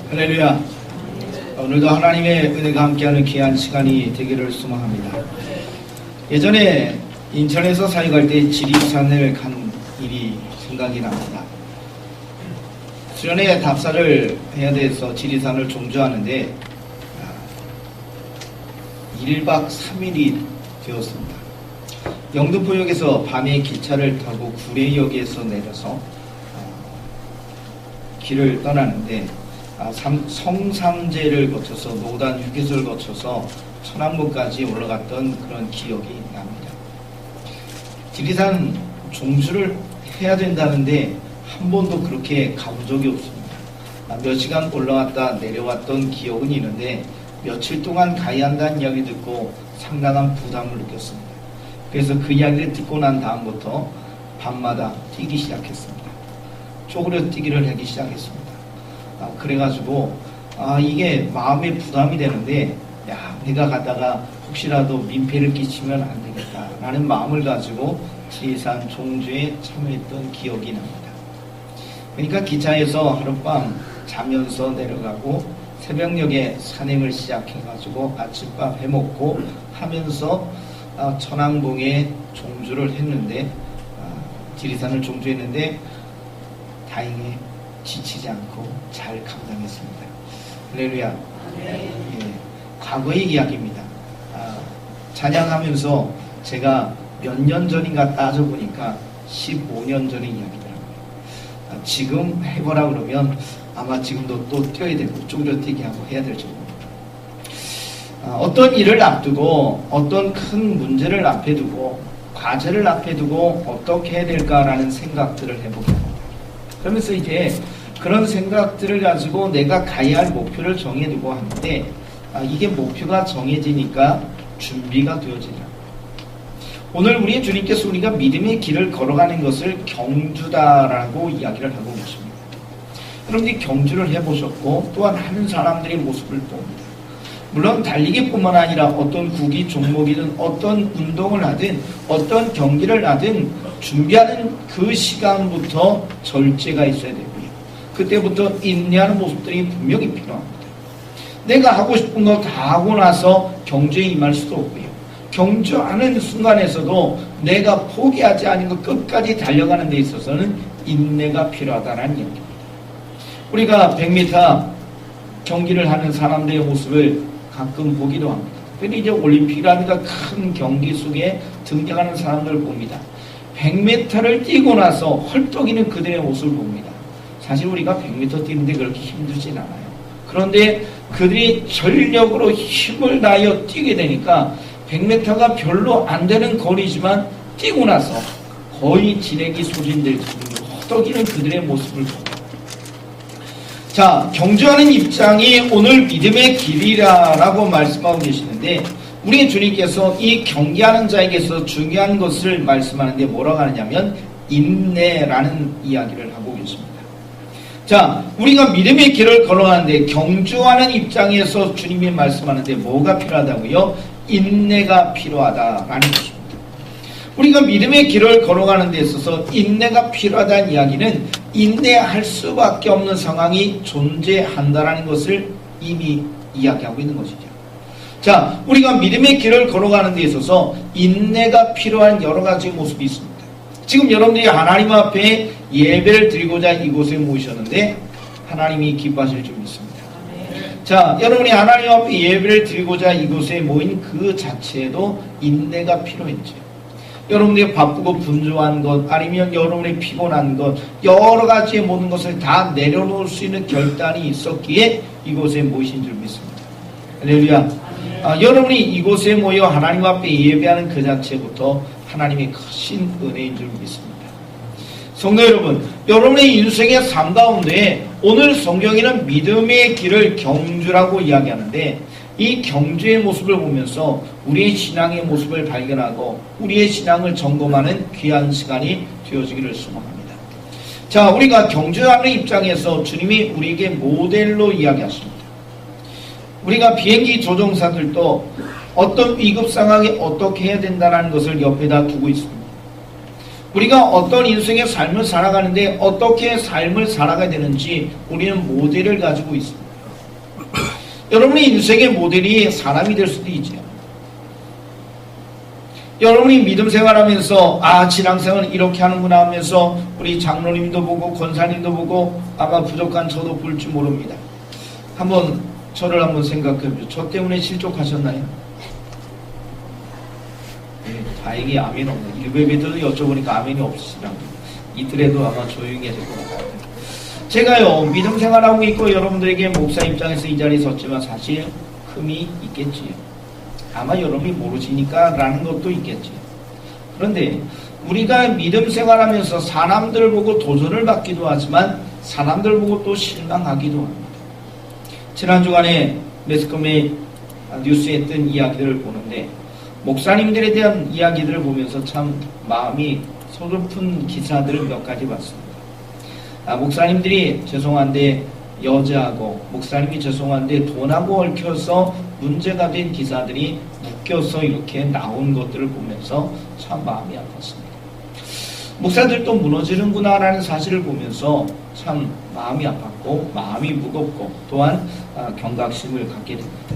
할렐루야. 오늘도 하나님의 은혜가 함께하는 귀한 시간이 되기를 소망합니다. 예전에 인천에서 사역할 때 지리산을 간 일이 생각이 납니다. 수련회 답사를 해야 돼서 지리산을 종주하는데 1박 3일이 되었습니다. 영등포역에서 밤에 기차를 타고 구례역에서 내려서 길을 떠나는데 성삼제를 거쳐서 노단 휴게소를 거쳐서 천안문까지 올라갔던 그런 기억이 납니다. 지리산 종주를 해야 된다는데 한 번도 그렇게 가본 적이 없습니다. 몇 시간 올라왔다 내려왔던 기억은 있는데 며칠 동안 가야 한다는 이야기 듣고 상당한 부담을 느꼈습니다. 그래서 그 이야기를 듣고 난 다음부터 밤마다 뛰기 시작했습니다. 쪼그려 뛰기를 하기 시작했습니다. 그래가지고 이게 마음에 부담이 되는데 내가 가다가 혹시라도 민폐를 끼치면 안 되겠다 라는 마음을 가지고 지리산 종주에 참여했던 기억이 납니다. 그러니까 기차에서 하룻밤 자면서 내려가고 새벽녘에 산행을 시작해가지고 아침밥 해먹고 하면서 천왕봉에 종주를 했는데 지리산을 종주했는데 다행히 지치지 않고 잘 감당했습니다. 할렐루야. 예, 과거의 이야기입니다. 찬양하면서 제가 몇 년 전인가 따져보니까 15년 전의 이야기더라고요. 지금 해보라 그러면 아마 지금도 또 뛰어야 되고 쪼그려 뛰게 하고 해야 될 정도입니다. 어떤 일을 앞두고 어떤 큰 문제를 앞에 두고 과제를 앞에 두고 어떻게 해야 될까라는 생각들을 해보게 합니다. 그러면서 이제 그런 생각들을 가지고 내가 가야 할 목표를 정해두고 하는데 이게 목표가 정해지니까 준비가 되어지더라고요. 오늘 우리 주님께서 우리가 믿음의 길을 걸어가는 것을 경주다라고 이야기를 하고 계십니다. 여러분들이 경주를 해보셨고 또한 하는 사람들의 모습을 봅니다. 물론 달리기뿐만 아니라 어떤 구기 종목이든 어떤 운동을 하든 어떤 경기를 하든 준비하는 그 시간부터 절제가 있어야 되고요. 그때부터 인내하는 모습들이 분명히 필요합니다. 내가 하고 싶은 거 다 하고 나서 경주에 임할 수도 없고요. 경주하는 순간에서도 내가 포기하지 않은 것 끝까지 달려가는 데 있어서는 인내가 필요하다는 얘기입니다. 우리가 100m 경기를 하는 사람들의 모습을 가끔 보기도 합니다. 특별히 이제 올림픽이라든가 큰 경기 속에 등장하는 사람들을 봅니다. 100m를 뛰고 나서 헐떡이는 그들의 모습을 봅니다. 사실 우리가 100m 뛰는데 그렇게 힘들진 않아요. 그런데 그들이 전력으로 힘을 다하여 뛰게 되니까 100m가 별로 안 되는 거리지만 뛰고 나서 거의 지레기 소진될 정도로 헐떡이는 그들의 모습을 봅니다. 자, 경주하는 입장이 오늘 믿음의 길이라고 말씀하고 계시는데 우리 주님께서 이 경기하는 자에게서 중요한 것을 말씀하는데 뭐라고 하느냐면 인내라는 이야기를 하고 계십니다. 자, 우리가 믿음의 길을 걸어가는데 경주하는 입장에서 주님이 말씀하는데 뭐가 필요하다고요? 인내가 필요하다라는 것입니다. 우리가 믿음의 길을 걸어가는 데 있어서 인내가 필요하다는 이야기는 인내할 수밖에 없는 상황이 존재한다라는 것을 이미 이야기하고 있는 것이죠. 자, 우리가 믿음의 길을 걸어가는 데 있어서 인내가 필요한 여러 가지 모습이 있습니다. 지금 여러분들이 하나님 앞에 예배를 드리고자 이곳에 모이셨는데 하나님이 기뻐하실 줄 믿습니다. 자, 여러분이 하나님 앞에 예배를 드리고자 이곳에 모인 그 자체에도 인내가 필요했죠. 여러분들이 바쁘고 분주한 것 아니면 여러분이 피곤한 것 여러 가지의 모든 것을 다 내려놓을 수 있는 결단이 있었기에 이곳에 모이신 줄 믿습니다. 할렐루야. 여러분이 이곳에 모여 하나님 앞에 예배하는 그 자체부터 하나님의 크신 은혜인 줄 믿습니다. 성도 여러분, 여러분의 인생의 삶 가운데 오늘 성경에는 믿음의 길을 경주라고 이야기하는데 이 경주의 모습을 보면서 우리의 신앙의 모습을 발견하고 우리의 신앙을 점검하는 귀한 시간이 되어지기를 소망합니다. 자, 우리가 경주하는 입장에서 주님이 우리에게 모델로 이야기하십니다. 우리가 비행기 조종사들도 어떤 위급 상황에 어떻게 해야 된다는 것을 옆에다 두고 있습니다. 우리가 어떤 인생의 삶을 살아가는데 어떻게 삶을 살아가야 되는지 우리는 모델을 가지고 있습니다. 여러분의 인생의 모델이 사람이 될 수도 있죠. 여러분이 믿음 생활하면서 신앙생활은 이렇게 하는구나 하면서 우리 장로님도 보고 권사님도 보고 아마 부족한 저도 볼 줄 모릅니다. 저를 한번 생각해 보세요. 저 때문에 실족하셨나요? 네, 다행히 아멘 없네. 일베베들도 여쭤보니까 아멘이 없으시라고. 이틀에도 아마 조용히 해야 될 것 같아요. 제가요, 믿음 생활하고 있고 여러분들에게 목사 입장에서 이 자리에 섰지만 사실 흠이 있겠지요. 아마 여러분이 모르시니까 라는 것도 있겠지요. 그런데 우리가 믿음 생활하면서 사람들 보고 도전을 받기도 하지만 사람들 보고 또 실망하기도 합니다. 지난 주간에 매스컴에 뉴스에 뜬 이야기들을 보는데 목사님들에 대한 이야기들을 보면서 참 마음이 서글픈 기사들을 몇 가지 봤습니다. 목사님들이 죄송한데 여자하고 목사님이 죄송한데 돈하고 얽혀서 문제가 된 기사들이 묶여서 이렇게 나온 것들을 보면서 참 마음이 아팠습니다. 목사들도 무너지는구나 라는 사실을 보면서 참 마음이 아팠고 마음이 무겁고 또한 경각심을 갖게 됩니다.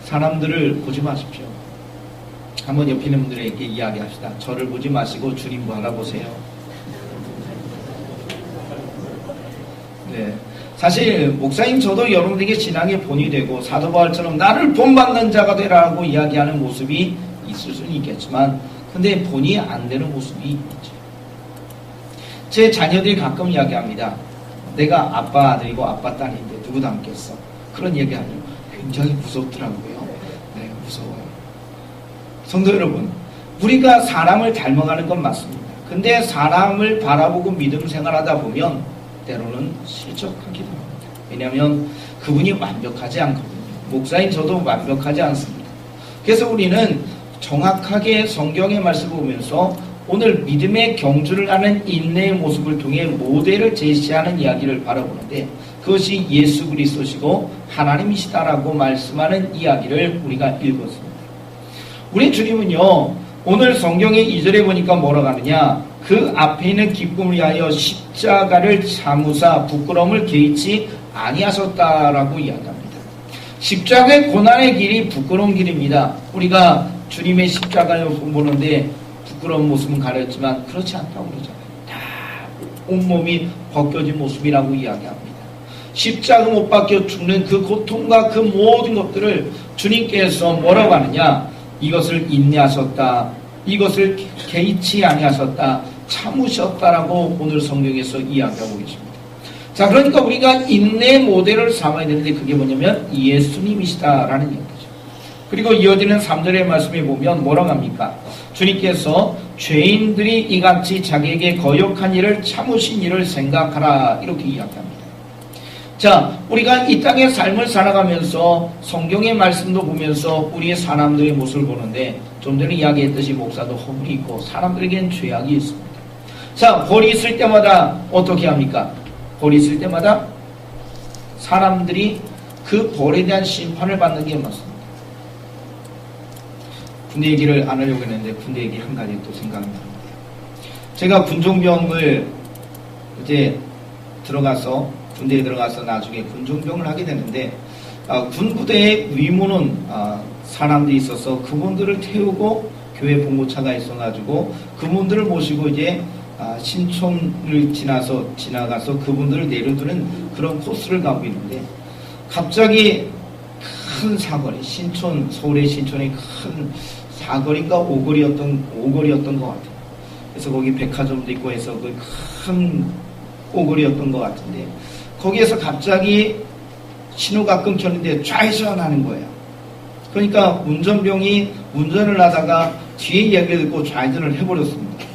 사람들을 보지 마십시오. 한번 옆에 있는 분들에게 이야기합시다. 저를 보지 마시고 주님 바라보세요. 네. 사실 목사님 저도 여러분들에게 신앙의 본이 되고 사도 바울처럼 나를 본받는 자가 되라고 이야기하는 모습이 있을 수는 있겠지만 근데 본이 안 되는 모습이 있죠. 제 자녀들이 가끔 이야기합니다. 내가 아빠 아들이고 아빠 딸인데 누구 닮겠어? 그런 얘기하죠. 굉장히 무섭더라고요. 네, 무서워요. 성도 여러분, 우리가 사람을 닮아가는 건 맞습니다. 근데 사람을 바라보고 믿음 생활하다 보면 때로는 실족하기도 합니다. 왜냐하면 그분이 완벽하지 않거든요. 목사인 저도 완벽하지 않습니다. 그래서 우리는 정확하게 성경의 말씀을 보면서 오늘 믿음의 경주를 하는 인내의 모습을 통해 모델을 제시하는 이야기를 바라보는데 그것이 예수 그리스도시고 하나님이시다라고 말씀하는 이야기를 우리가 읽었습니다. 우리 주님은요, 오늘 성경의 2절에 보니까 뭐라고 하느냐, 그 앞에 있는 기쁨을 위하여 십자가를 참으사 부끄러움을 개의치 아니하셨다라고 이야기합니다. 십자가의 고난의 길이 부끄러운 길입니다. 우리가 주님의 십자가를 보는데 부끄러운 모습은 가렸지만 그렇지 않다고 그러잖아요. 다 온몸이 벗겨진 모습이라고 이야기합니다. 십자가 못 박혀 죽는 그 고통과 그 모든 것들을 주님께서 뭐라고 하느냐, 이것을 인내하셨다, 이것을 개의치 아니하셨다, 참으셨다라고 오늘 성경에서 이야기하고 계십니다. 자, 그러니까 우리가 인내의 모델을 삼아야 되는데 그게 뭐냐면 예수님이시다라는 얘기죠. 그리고 이어지는 3절의 말씀에 보면 뭐라고 합니까? 주님께서 죄인들이 이같이 자기에게 거역한 일을 참으신 일을 생각하라 이렇게 이야기합니다. 자, 우리가 이 땅의 삶을 살아가면서 성경의 말씀도 보면서 우리의 사람들의 모습을 보는데 좀 전에 이야기했듯이 목사도 허물이 있고 사람들에게는 죄악이 있습니다. 자, 벌이 있을 때마다 어떻게 합니까? 벌이 있을 때마다 사람들이 그 벌에 대한 심판을 받는 게 맞습니다. 군대 얘기를 안 하려고 했는데 군대 얘기 한 가지 또 생각이 납니다. 제가 군종병을 이제 군대에 들어가서 나중에 군종병을 하게 되는데 군부대에 위무는 사람들이 있어서 그분들을 태우고 교회 봉고차가 있어가지고 그분들을 모시고 이제 신촌을 지나가서 그분들을 내려두는 그런 코스를 가고 있는데 갑자기 큰 사거리, 서울의 신촌의 큰 사거리인가 오거리였던 것 같아요. 그래서 거기 백화점도 있고 해서 그 큰 오거리였던 것 같은데 거기에서 갑자기 신호가 끊겼는데 좌회전하는 거예요. 그러니까 운전병이 운전을 하다가 뒤에 이야기를 듣고 좌회전을 해버렸습니다.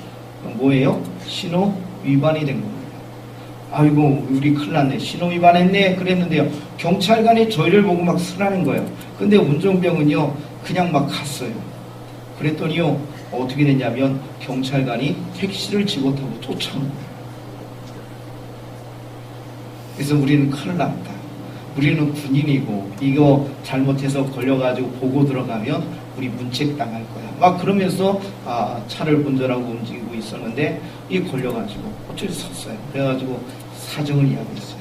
뭐예요? 신호 위반이 된 겁니다. 아이고 우리 큰일 났네. 신호 위반했네. 그랬는데요. 경찰관이 저희를 보고 막 쓰라는 거예요. 근데 운전병은요 그냥 막 갔어요. 그랬더니요 어떻게 됐냐면 경찰관이 택시를 지고 타고 쫓아온 거예요. 그래서 우리는 큰일 났다. 우리는 군인이고 이거 잘못해서 걸려가지고 보고 들어가면 우리 문책당할 거야. 막 그러면서 차를 운전하고 움직이고 있었는데 이 걸려가지고 어쩔 수 없어요. 그래가지고 사정을 이야기했어요.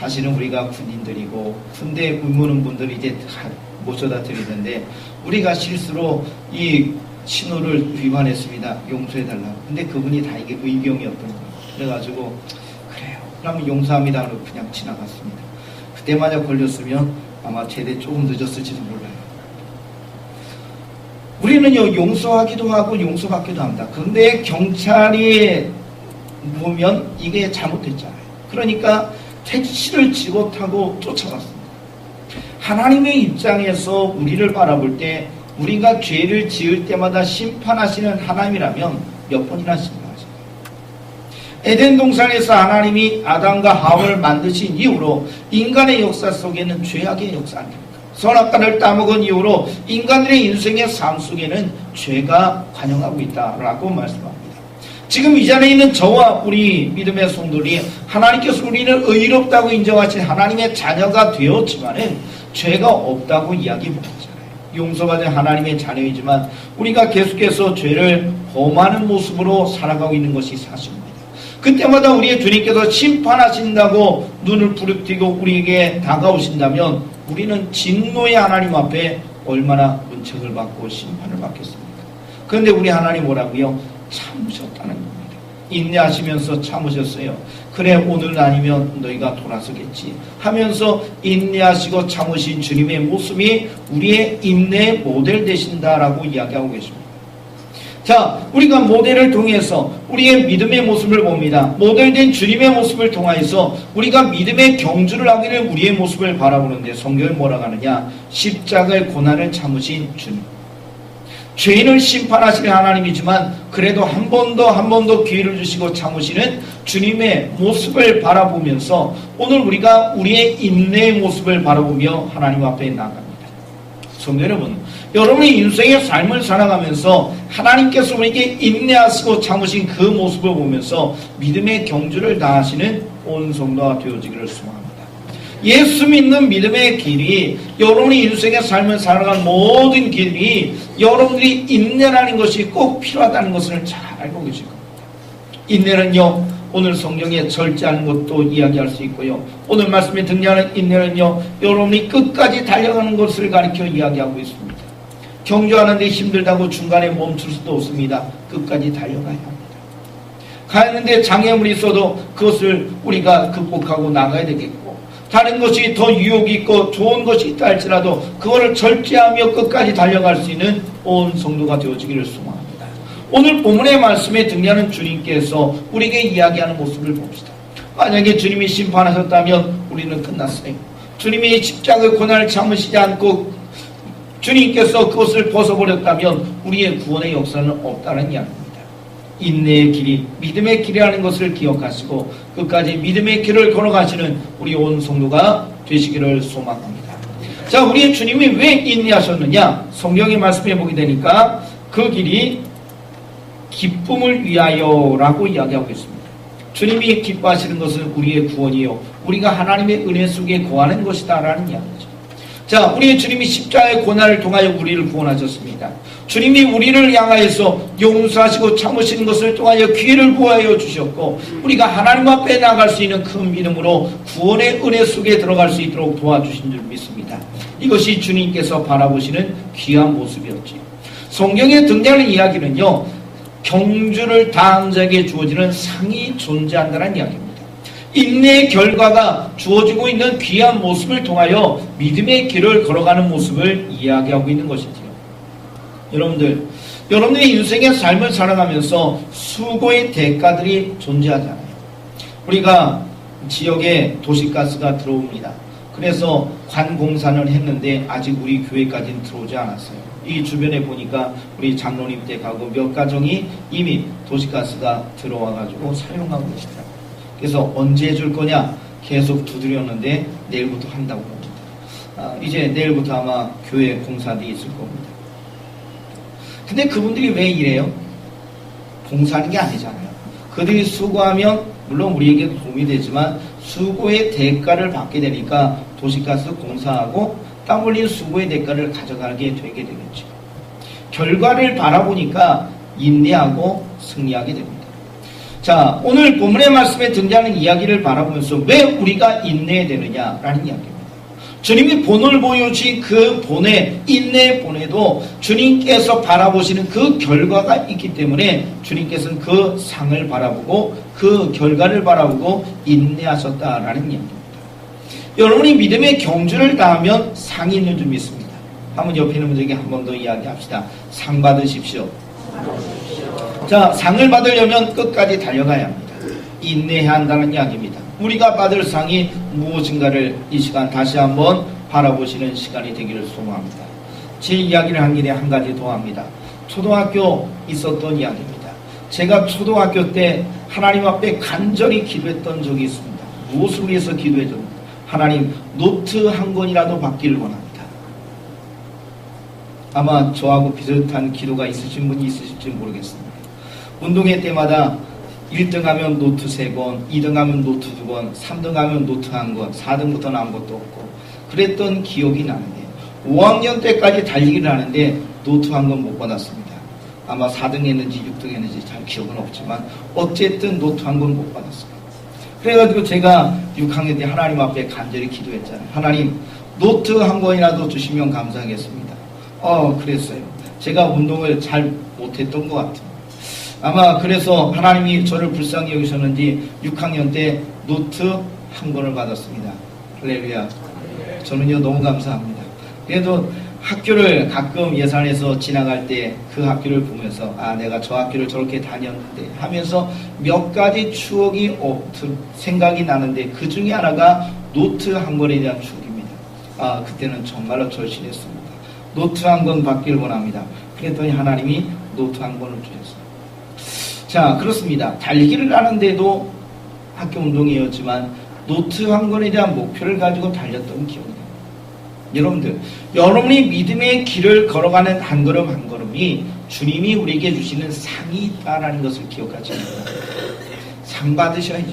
사실은 우리가 군인들이고 군대 의무는 분들이 이제 다 모셔다 드리는데 우리가 실수로 이 신호를 위반했습니다. 용서해달라고. 근데 그분이 다 이게 의병이었던 거예요. 그래가지고 그래요. 그러면 용서합니다. 하고 그냥 지나갔습니다. 그때마저 걸렸으면 아마 제대 조금 늦었을지도 몰라요. 우리는요 용서하기도 하고 용서받기도 합니다. 그런데 경찰이 보면 이게 잘못됐잖아요. 그러니까 택시를 지고 타고 쫓아갔습니다. 하나님의 입장에서 우리를 바라볼 때 우리가 죄를 지을 때마다 심판하시는 하나님이라면 몇 번이나 심판하실까요? 에덴 동산에서 하나님이 아담과 하와를 만드신 이후로 인간의 역사 속에는 죄악의 역사 아닙니까? 선악과를 따먹은 이후로 인간들의 인생의 삶 속에는 죄가 관영하고 있다라고 말씀합니다. 지금 이 자리에 있는 저와 우리 믿음의 성도들이 하나님께서 우리를 의롭다고 인정하신 하나님의 자녀가 되었지만은 죄가 없다고 이야기 못하잖아요. 용서받은 하나님의 자녀이지만 우리가 계속해서 죄를 범하는 모습으로 살아가고 있는 것이 사실입니다. 그때마다 우리의 주님께서 심판하신다고 눈을 부릅뜨고 우리에게 다가오신다면 우리는 진노의 하나님 앞에 얼마나 문책을 받고 심판을 받겠습니까? 그런데 우리 하나님 뭐라고요? 참으셨다는 겁니다. 인내하시면서 참으셨어요. 그래 오늘 아니면 너희가 돌아서겠지 하면서 인내하시고 참으신 주님의 모습이 우리의 인내의 모델 되신다라고 이야기하고 계십니다. 자, 우리가 모델을 통해서 우리의 믿음의 모습을 봅니다. 모델된 주님의 모습을 통하여서 우리가 믿음의 경주를 하게 된 우리의 모습을 바라보는데 성경이 뭐라고 하느냐? 십자가의 고난을 참으신 주님. 죄인을 심판하시는 하나님이지만 그래도 한 번 더 기회를 주시고 참으시는 주님의 모습을 바라보면서 오늘 우리가 우리의 인내의 모습을 바라보며 하나님 앞에 나아갑니다. 성도 여러분, 여러분의 인생의 삶을 살아가면서 하나님께서 우리에게 인내하시고 참으신 그 모습을 보면서 믿음의 경주를 다하시는 온 성도가 되어지기를 소망합니다. 예수 믿는 믿음의 길이 여러분의 인생의 삶을 살아가는 모든 길이 여러분들이 인내라는 것이 꼭 필요하다는 것을 잘 알고 계실 겁니다. 인내는요 오늘 성경에 절제하는 것도 이야기할 수 있고요. 오늘 말씀에 등장하는 인내는요 여러분이 끝까지 달려가는 것을 가리켜 이야기하고 있습니다. 경주하는데 힘들다고 중간에 멈출 수도 없습니다. 끝까지 달려가야 합니다. 가는데 장애물이 있어도 그것을 우리가 극복하고 나가야 되겠고 다른 것이 더 유혹이 있고 좋은 것이 있다 할지라도 그거를 절제하며 끝까지 달려갈 수 있는 온 성도가 되어지기를 소망합니다. 오늘 본문의 말씀에 등장하는 주님께서 우리에게 이야기하는 모습을 봅시다. 만약에 주님이 심판하셨다면 우리는 끝났어요. 주님이 십자가의 고난을 참으시지 않고 주님께서 그것을 벗어버렸다면 우리의 구원의 역사는 없다는 이야기입니다. 인내의 길이 믿음의 길이라는 것을 기억하시고 끝까지 믿음의 길을 걸어가시는 우리 온 성도가 되시기를 소망합니다. 자, 우리의 주님이 왜 인내하셨느냐? 성경의 말씀해 보게 되니까 그 길이 기쁨을 위하여라고 이야기하고 있습니다. 주님이 기뻐하시는 것은 우리의 구원이요 우리가 하나님의 은혜 속에 거하는 것이다 라는 이야기죠. 자, 우리의 주님이 십자가의 고난을 통하여 우리를 구원하셨습니다. 주님이 우리를 향하여서 용서하시고 참으시는 것을 통하여 기회를 구하여 주셨고 우리가 하나님 앞에 나갈 수 있는 큰 믿음으로 구원의 은혜 속에 들어갈 수 있도록 도와주신 줄 믿습니다. 이것이 주님께서 바라보시는 귀한 모습이었지요. 성경에 등장하는 이야기는요 경주를 다한 자에게 주어지는 상이 존재한다는 이야기입니다. 인내의 결과가 주어지고 있는 귀한 모습을 통하여 믿음의 길을 걸어가는 모습을 이야기하고 있는 것이지요. 여러분들의 인생의 삶을 살아가면서 수고의 대가들이 존재하잖아요. 우리가 지역에 도시가스가 들어옵니다. 그래서 관공사를 했는데 아직 우리 교회까지는 들어오지 않았어요. 이 주변에 보니까 우리 장로님 댁 가고 몇 가정이 이미 도시가스가 들어와가지고 사용하고 계시더라고요. 그래서 언제 해줄 거냐 계속 두드렸는데 내일부터 한다고 합니다. 이제 내일부터 아마 교회 공사도 있을 겁니다. 근데 그분들이 왜 이래요? 봉사하는 게 아니잖아요. 그들이 수고하면 물론 우리에게도 도움이 되지만 수고의 대가를 받게 되니까 도시가스 공사하고 땀 흘린 수고의 대가를 가져가게 되게 되겠죠. 결과를 바라보니까 인내하고 승리하게 됩니다. 자, 오늘 본문의 말씀에 등장하는 이야기를 바라보면서 왜 우리가 인내해야 되느냐라는 이야기입니다. 주님이 본을 보여주신 그 본에, 인내의 본에도 주님께서 바라보시는 그 결과가 있기 때문에 주님께서는 그 상을 바라보고 그 결과를 바라보고 인내하셨다라는 이야기입니다. 여러분이 믿음의 경주를 다하면 상이 있는 줄 믿습니다. 한번 옆에 있는 분에게 한 번 더 이야기합시다. 상 받으십시오. 자, 상을 받으려면 끝까지 달려가야 합니다. 인내해야 한다는 이야기입니다. 우리가 받을 상이 무엇인가를 이 시간 다시 한번 바라보시는 시간이 되기를 소망합니다. 제 이야기를 한 길에 한 가지 더 합니다. 초등학교 있었던 이야기입니다. 제가 초등학교 때 하나님 앞에 간절히 기도했던 적이 있습니다. 무엇을 위해서 기도해줬는가? 하나님, 노트 한 권이라도 받기를 원합니다. 아마 저하고 비슷한 기도가 있으신 분이 있으실지 모르겠습니다. 운동회 때마다 1등 하면 노트 3권, 2등 하면 노트 2권, 3등 하면 노트 1권, 4등부터는 아무것도 없고 그랬던 기억이 나는데 5학년 때까지 달리기를 하는데 노트 1권 못 받았습니다. 아마 4등 했는지 6등 했는지 잘 기억은 없지만 어쨌든 노트 1권 못 받았습니다. 그래가지고 제가 6학년 때 하나님 앞에 간절히 기도했잖아요. 하나님, 노트 1권이라도 주시면 감사하겠습니다. 그랬어요. 제가 운동을 잘 못했던 것 같아요. 아마 그래서 하나님이 저를 불쌍히 여기셨는지 6학년 때 노트 1권을 받았습니다. 할렐루야. 저는요 너무 감사합니다. 그래도 학교를 가끔 예산에서 지나갈 때 그 학교를 보면서 내가 저 학교를 저렇게 다녔는데 하면서 몇 가지 추억이 생각이 나는데 그 중에 하나가 노트 1권에 대한 추억입니다. 그때는 정말로 절실했습니다. 노트 1권 받기를 원합니다. 그랬더니 하나님이 노트 1권을 주셨어요. 자, 그렇습니다. 달리기를 하는데도 학교 운동이었지만 노트 1권에 대한 목표를 가지고 달렸던 기억이 납니다. 여러분들, 여러분이 믿음의 길을 걸어가는 한 걸음 한 걸음이 주님이 우리에게 주시는 상이 있다는 것을 기억하셔야 합니다. 상 받으셔야죠.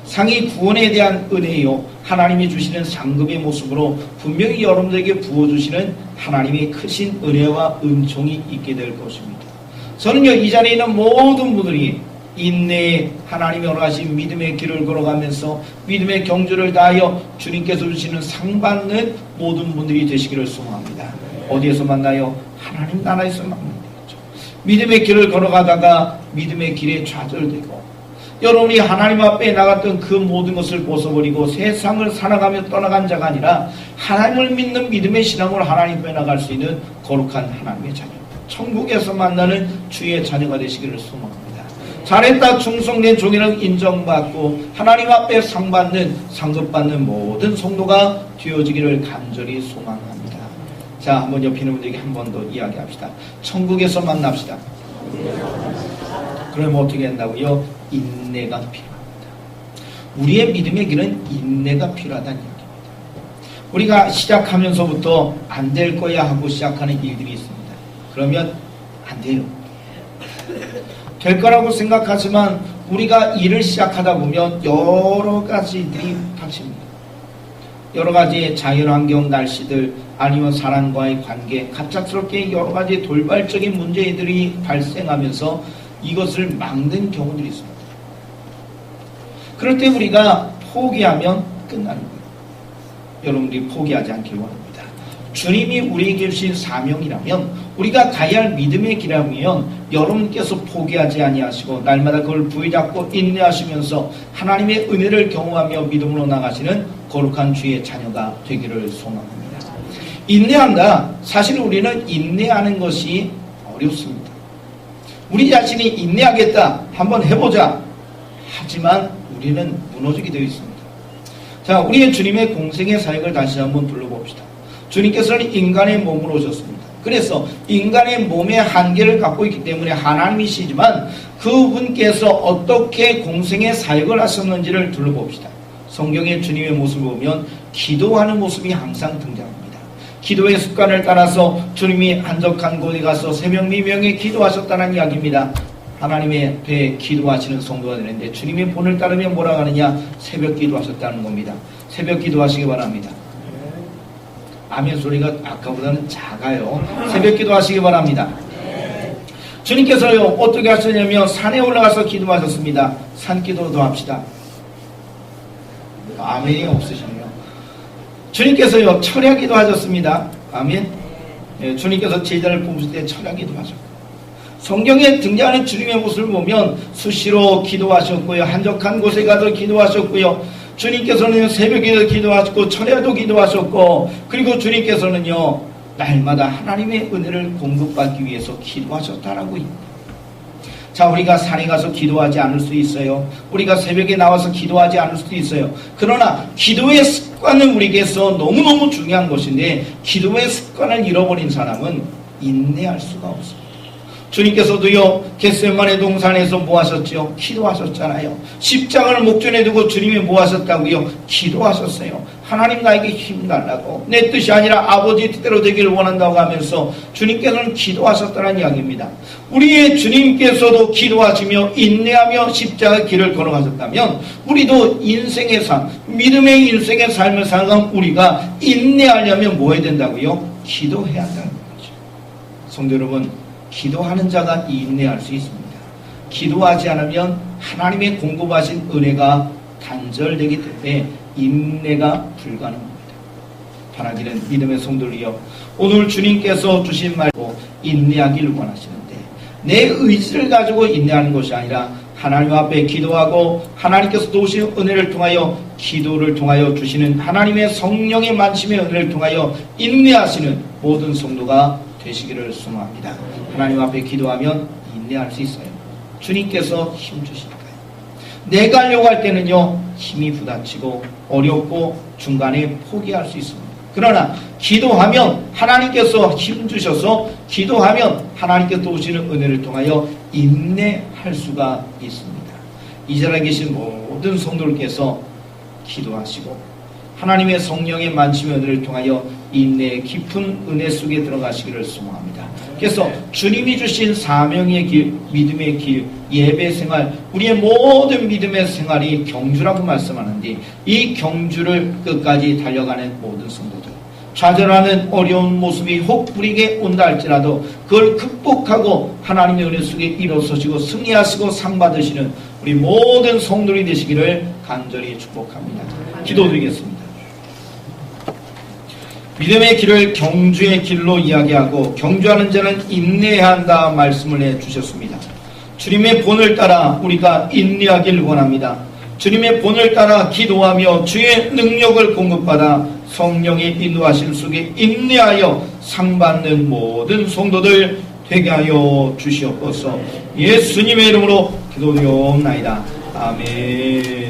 상이 구원에 대한 은혜요, 하나님이 주시는 상급의 모습으로 분명히 여러분들에게 부어주시는 하나님의 크신 은혜와 은총이 있게 될 것입니다. 저는요, 이 자리에 있는 모든 분들이 인내에 하나님이 허락하신 믿음의 길을 걸어가면서 믿음의 경주를 다하여 주님께서 주시는 상 받는 모든 분들이 되시기를 소망합니다. 어디에서 만나요? 하나님 나라에서 만나는 거죠. 믿음의 길을 걸어가다가 믿음의 길에 좌절되고 여러분이 하나님 앞에 나갔던 그 모든 것을 벗어버리고 세상을 살아가며 떠나간 자가 아니라 하나님을 믿는 믿음의 신앙으로 하나님 앞에 나갈 수 있는 거룩한 하나님의 자녀, 천국에서 만나는 주의 자녀가 되시기를 소망합니다. 잘했다 충성된 종이라고 인정받고 하나님 앞에 상받는 상급받는 모든 성도가 되어지기를 간절히 소망합니다. 자, 한번 옆에 있는 분들에게 한 번 더 이야기합시다. 천국에서 만납시다. 그러면 어떻게 한다고요? 인내가 필요합니다. 우리의 믿음의 길은 인내가 필요하다는 얘기입니다. 우리가 시작하면서부터 안 될 거야 하고 시작하는 일들이 있습니다. 그러면 안 돼요. 될 거라고 생각하지만 우리가 일을 시작하다 보면 여러 가지들이 닥칩니다. 여러 가지의 자연환경 날씨들 아니면 사람과의 관계, 갑작스럽게 여러 가지 돌발적인 문제들이 발생하면서 이것을 막는 경우들이 있습니다. 그럴 때 우리가 포기하면 끝나는 거예요. 여러분들이 포기하지 않길 원합니다. 주님이 우리에게 주신 사명이라면, 우리가 가야 할 믿음의 길이라면 여러분께서 포기하지 아니하시고 날마다 그걸 부여잡고 인내하시면서 하나님의 은혜를 경험하며 믿음으로 나가시는 거룩한 주의 자녀가 되기를 소망합니다. 인내한다. 사실 우리는 인내하는 것이 어렵습니다. 우리 자신이 인내하겠다, 한번 해보자 하지만 우리는 무너지게 되어 있습니다. 자, 우리의 주님의 공생의 사역을 다시 한번 둘러봅시다. 주님께서는 인간의 몸으로 오셨습니다. 그래서 인간의 몸의 한계를 갖고 있기 때문에 하나님이시지만 그분께서 어떻게 공생의 사역을 하셨는지를 둘러봅시다. 성경의 주님의 모습을 보면 기도하는 모습이 항상 등장합니다. 기도의 습관을 따라서 주님이 한적한 곳에 가서 새벽미명에 기도하셨다는 이야기입니다. 하나님의 배에 기도하시는 성도가 되는데 주님의 본을 따르면 뭐라고 하느냐? 새벽 기도하셨다는 겁니다. 새벽 기도하시기 바랍니다. 아멘 소리가 아까보다는 작아요. 새벽 기도하시기 바랍니다. 주님께서요 어떻게 하셨냐면 산에 올라가서 기도하셨습니다. 산기도도 합시다. 아멘이 없으시네요. 주님께서요 철야기도 하셨습니다. 아멘. 예, 주님께서 제자를 뽑으실 때 철야기도 하셨고, 성경에 등장하는 주님의 모습을 보면 수시로 기도하셨고요, 한적한 곳에 가서 기도하셨고요, 주님께서는 새벽에도 기도하셨고 철야도 기도하셨고, 그리고 주님께서는요 날마다 하나님의 은혜를 공급받기 위해서 기도하셨다라고 있습니다. 자, 우리가 산에 가서 기도하지 않을 수 있어요. 우리가 새벽에 나와서 기도하지 않을 수도 있어요. 그러나 기도의 습관은 우리에게서 너무너무 중요한 것인데, 기도의 습관을 잃어버린 사람은 인내할 수가 없습니다. 주님께서도요 겟세마네 동산에서 뭐 하셨죠? 기도하셨잖아요. 십자가를 목전에 두고 주님이 뭐 하셨다고요? 기도하셨어요. 하나님 나에게 힘 달라고, 내 뜻이 아니라 아버지 뜻대로 되기를 원한다고 하면서 주님께서는 기도하셨다는 이야기입니다. 우리의 주님께서도 기도하시며 인내하며 십자가의 길을 걸어가셨다면, 우리도 인생의 삶, 믿음의 인생의 삶을 살아가면 우리가 인내하려면 뭐 해야 된다고요? 기도해야 한다는 거죠. 성도 여러분, 기도하는 자가 인내할 수 있습니다. 기도하지 않으면 하나님의 공급하신 은혜가 단절되기 때문에 인내가 불가능합니다. 바라기는 믿음의 성도들이여, 오늘 주님께서 주신 말로 인내하기를 원하시는데, 내 의지를 가지고 인내하는 것이 아니라 하나님 앞에 기도하고 하나님께서 도우신 은혜를 통하여, 기도를 통하여 주시는 하나님의 성령의 만심의 은혜를 통하여 인내하시는 모든 성도가 되시기를 소망합니다. 하나님 앞에 기도하면 인내할 수 있어요. 주님께서 힘 주시니까요. 내가 하려고 할 때는요 힘이 부딪히고 어렵고 중간에 포기할 수 있습니다. 그러나 기도하면 하나님께서 힘 주셔서, 기도하면 하나님께서 도우시는 은혜를 통하여 인내할 수가 있습니다. 이 자리에 계신 모든 성도들께서 기도하시고 하나님의 성령의 만심의 은혜를 통하여 인내의 깊은 은혜 속에 들어가시기를 소망합니다. 그래서 주님이 주신 사명의 길, 믿음의 길, 예배 생활, 우리의 모든 믿음의 생활이 경주라고 말씀하는데, 이 경주를 끝까지 달려가는 모든 성도들, 좌절하는 어려운 모습이 혹 우리에게 온다 할지라도 그걸 극복하고 하나님의 은혜 속에 일어서시고 승리하시고 상 받으시는 우리 모든 성도들이 되시기를 간절히 축복합니다. 기도드리겠습니다. 믿음의 길을 경주의 길로 이야기하고, 경주하는 자는 인내해야 한다 말씀을 해주셨습니다. 주님의 본을 따라 우리가 인내하길 원합니다. 주님의 본을 따라 기도하며 주의 능력을 공급받아 성령의 인도하심 속에 인내하여 상받는 모든 성도들 되게 하여 주시옵소서. 예수님의 이름으로 기도드리옵나이다. 아멘.